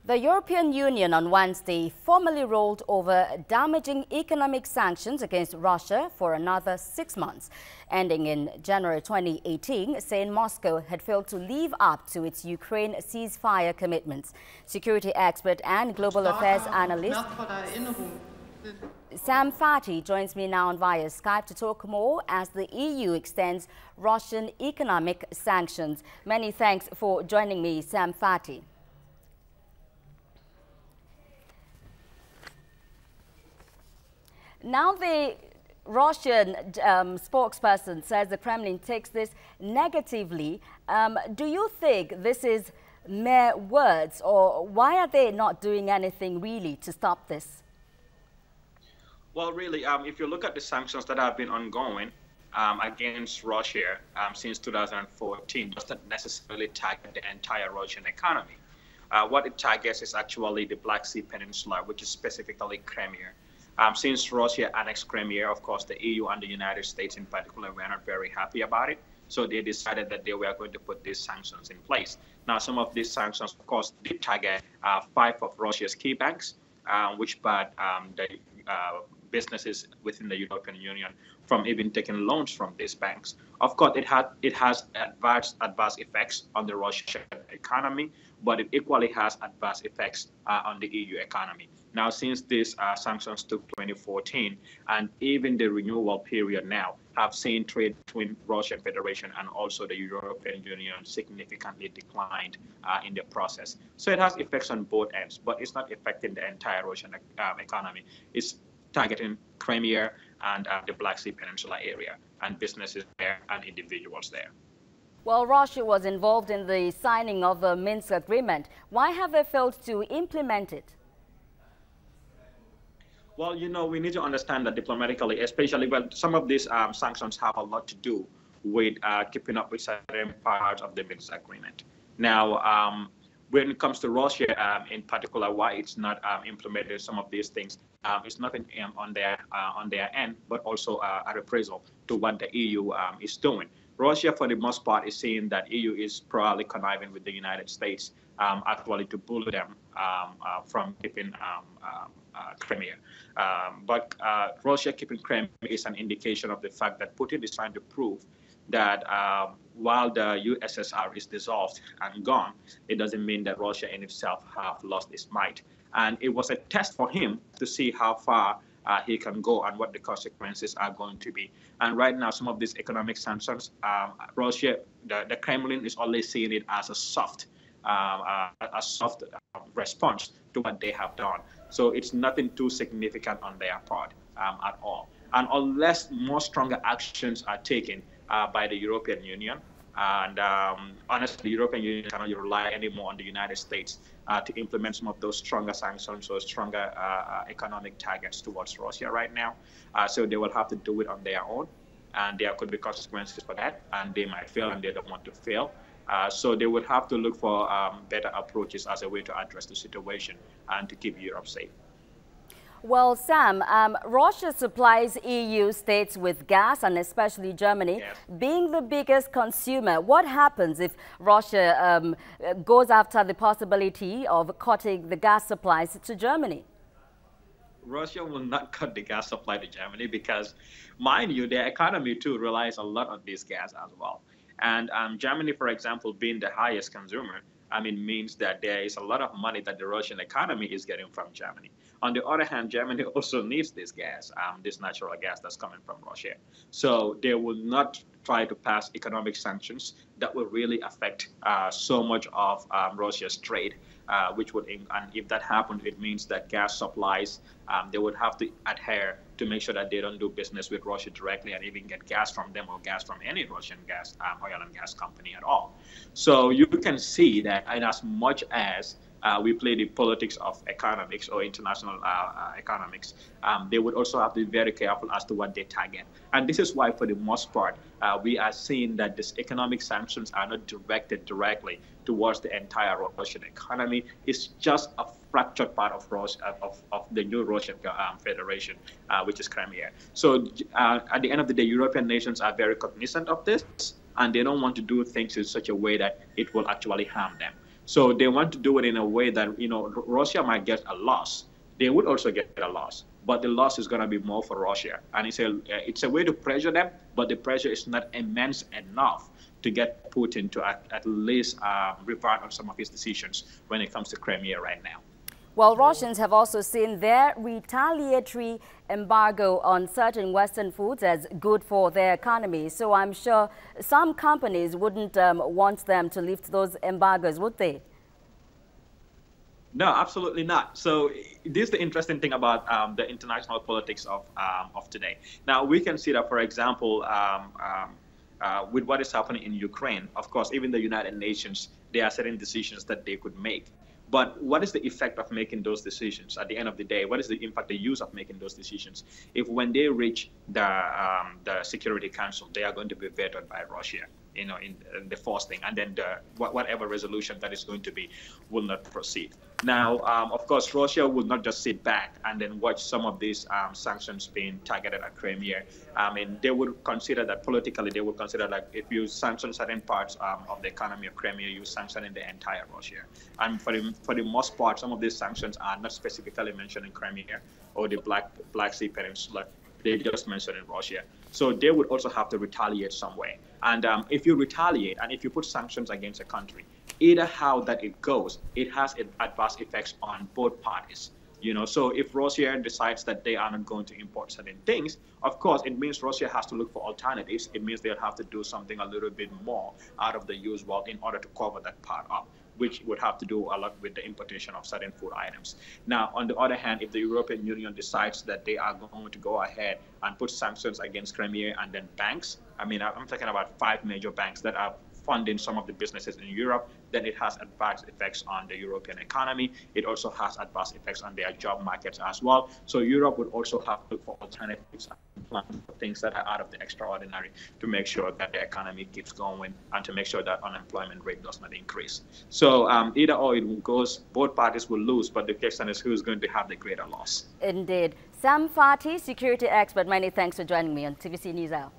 The European Union on Wednesday formally rolled over damaging economic sanctions against Russia for another 6 months, ending in January 2018, saying Moscow had failed to live up to its Ukraine ceasefire commitments. Security expert and global affairs analyst Sam Phatey joins me now via Skype to talk more as the EU extends Russian economic sanctions. Many thanks for joining me, Sam Phatey. Now the Russian spokesperson says the Kremlin takes this negatively. Do you think this is mere words, or why are they not doing anything really to stop this? Well, really, if you look at the sanctions that have been ongoing against Russia since 2014, does not necessarily target the entire Russian economy. What it targets is actually the Black Sea Peninsula, which is specifically Crimea. Since Russia annexed Crimea, of course, the EU and the United States in particular were not very happy about it. So they decided that they were going to put these sanctions in place. Now, some of these sanctions, of course, did target 5 of Russia's key banks, which barred the businesses within the European Union from even taking loans from these banks. Of course, it has adverse effects on the Russian economy, but it equally has adverse effects on the EU economy. Now, since these sanctions took 2014, and even the renewal period now, have seen trade between Russian Federation and also the European Union significantly declined in the process. So it has effects on both ends, but it's not affecting the entire Russian economy. It's targeting Crimea and the Black Sea Peninsula area, and businesses there and individuals there. Well, Russia was involved in the signing of the Minsk agreement. Why have they failed to implement it? Well, you know, we need to understand that diplomatically, especially when some of these sanctions have a lot to do with keeping up with certain parts of the Minsk agreement. Now, when it comes to Russia in particular, why it's not implemented some of these things, it's nothing on their end, but also a reprisal to what the EU is doing. Russia, for the most part, is saying that EU is probably conniving with the United States actually to bully them from keeping Crimea. But Russia keeping Crimea is an indication of the fact that Putin is trying to prove that while the USSR is dissolved and gone, it doesn't mean that Russia in itself have lost its might. And it was a test for him to see how far he can go and what the consequences are going to be. And right now, some of these economic sanctions, Russia, the Kremlin is only seeing it as a soft response to what they have done. So it's nothing too significant on their part at all. And unless more stronger actions are taken by the European Union, and honestly, the European Union cannot rely anymore on the United States to implement some of those stronger sanctions or stronger economic targets towards Russia right now. So they will have to do it on their own, and there could be consequences for that, and they might fail, and they don't want to fail. So they would have to look for better approaches as a way to address the situation and to keep Europe safe. Well, Sam, Russia supplies EU states with gas, and especially Germany, yes, being the biggest consumer. What happens if Russia goes after the possibility of cutting the gas supplies to Germany? Russia will not cut the gas supply to Germany because, mind you, their economy too relies a lot on this gas as well. And Germany, for example, being the highest consumer, means that there is a lot of money that the Russian economy is getting from Germany. On the other hand, Germany also needs this gas, this natural gas that's coming from Russia. So they will not try to pass economic sanctions that will really affect so much of Russia's trade, which would, and if that happens, it means that gas supplies, they would have to adhere to make sure that they don't do business with Russia directly and even get gas from them or gas from any Russian gas, oil and gas company at all. So you can see that in as much as we play the politics of economics or international economics, they would also have to be very careful as to what they target. And this is why, for the most part, we are seeing that these economic sanctions are not directed directly towards the entire Russian economy. It's just a fractured part of Russia, of the new Russian Federation, which is Crimea. So at the end of the day, European nations are very cognizant of this, and they don't want to do things in such a way that it will actually harm them. So they want to do it in a way that, Russia might get a loss. They would also get a loss, but the loss is going to be more for Russia. And it's a way to pressure them, but the pressure is not immense enough to get Putin to at least revert on some of his decisions when it comes to Crimea right now. Well, Russians have also seen their retaliatory embargo on certain Western foods as good for their economy. So I'm sure some companies wouldn't want them to lift those embargoes, would they? No, absolutely not. So this is the interesting thing about the international politics of today. Now, we can see that, for example, with what is happening in Ukraine, of course, even the United Nations, there are certain decisions that they could make. But what is the effect of making those decisions at the end of the day? What is the impact, the use of making those decisions? If when they reach the Security Council, they are going to be vetoed by Russia, in the first thing, and then whatever resolution that is going to be will not proceed. Now, of course, Russia will not just sit back and then watch some of these sanctions being targeted at Crimea. I mean, they would consider that politically, they would consider like if you sanction certain parts of the economy of Crimea, you sanctioning the entire Russia. And for the most part, some of these sanctions are not specifically mentioned in Crimea or the Black Sea Peninsula. They just mentioned in Russia. So they would also have to retaliate some way. And if you retaliate and if you put sanctions against a country, either how that it goes, it has adverse effects on both parties. So if Russia decides that they are not going to import certain things, of course, it means Russia has to look for alternatives. It means they'll have to do something a little bit more out of the usual in order to cover that part up, which would have to do a lot with the importation of certain food items. Now, on the other hand, if the European Union decides that they are going to go ahead and put sanctions against Crimea and then banks, I mean, I'm talking about 5 major banks that are funding some of the businesses in Europe, then it has adverse effects on the European economy. It also has adverse effects on their job markets as well. So Europe would also have to look for alternatives and plan for things that are out of the extraordinary to make sure that the economy keeps going and to make sure that unemployment rate does not increase. So either or it goes, both parties will lose, but the question is who's going to have the greater loss. Indeed. Sam Phatey, security expert, many thanks for joining me on TVC News Hour.